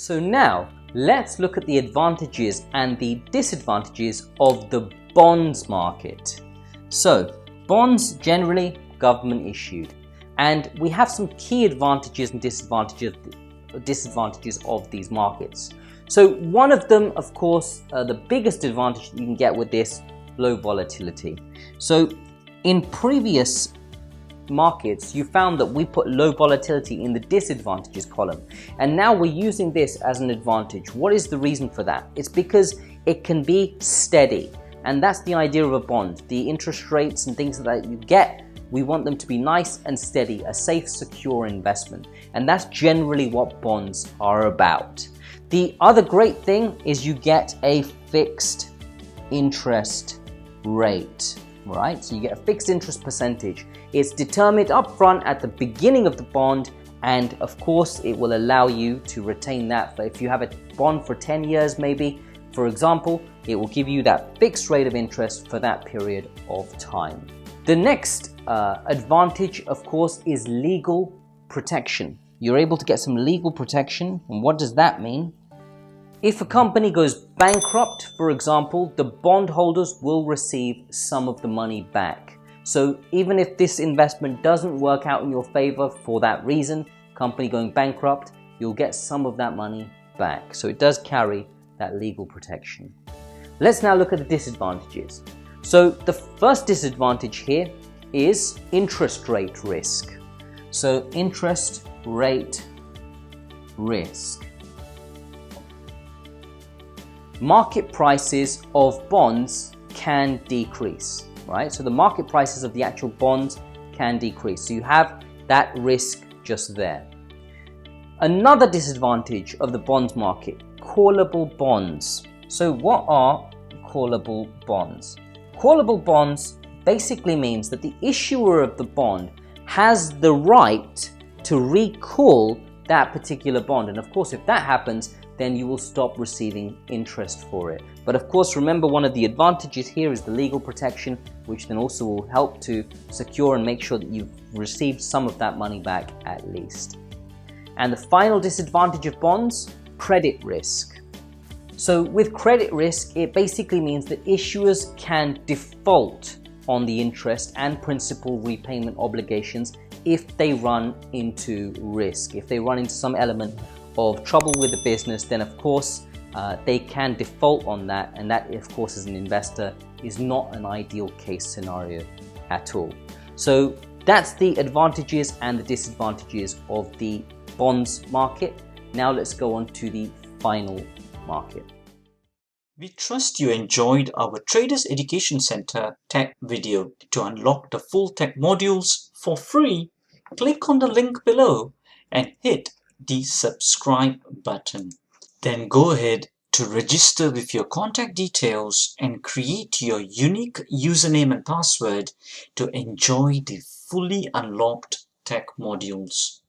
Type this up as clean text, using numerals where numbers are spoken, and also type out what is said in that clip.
So now let's look at the advantages and the disadvantages of the bonds market. So bonds generally government issued, and we have some key advantages and disadvantages of these markets. So one of them, of course, the biggest advantage you can get with this, low volatility. So in previous markets, you found that we put low volatility in the disadvantages column, and now we're using this as an advantage. What is the reason for that? It's because it can be steady, and that's the idea of a bond. The interest rates and things that you get, we want them to be nice and steady, a safe, secure investment, and that's generally what bonds are about. The other great thing is you get a fixed interest rate, right? So you get a fixed interest percentage. It's determined upfront at the beginning of the bond, and of course it will allow you to retain that. But if you have a bond for 10 years maybe, for example, it will give you that fixed rate of interest for that period of time. The next advantage, of course, is legal protection. You're able to get some legal protection. And what does that mean? If a company goes bankrupt, for example, the bondholders will receive some of the money back. So even if this investment doesn't work out in your favor for that reason, company going bankrupt, you'll get some of that money back. So it does carry that legal protection. Let's now look at the disadvantages. So the first disadvantage here is interest rate risk. So interest rate risk. Market prices of bonds can decrease, right? So the market prices of the actual bonds can decrease. So you have that risk just there. Another disadvantage of the bonds market, callable bonds. So what are callable bonds? Callable bonds basically means that the issuer of the bond has the right to recall that particular bond. And of course, if that happens, then you will stop receiving interest for it. But of course, remember, one of the advantages here is the legal protection, which then also will help to secure and make sure that you've received some of that money back at least. And the final disadvantage of bonds, credit risk. So with credit risk, it basically means that issuers can default on the interest and principal repayment obligations if they run into risk. If they run into some element of trouble with the business, then of course they can default on that, and that, of course, as an investor is not an ideal case scenario at all. So that's the advantages and the disadvantages of the bonds market. Now let's go on to the final market. We trust you enjoyed our Traders Education Center tech video. To unlock the full tech modules for free, click on the link below and hit the subscribe button. Then go ahead to register with your contact details and create your unique username and password to enjoy the fully unlocked tech modules.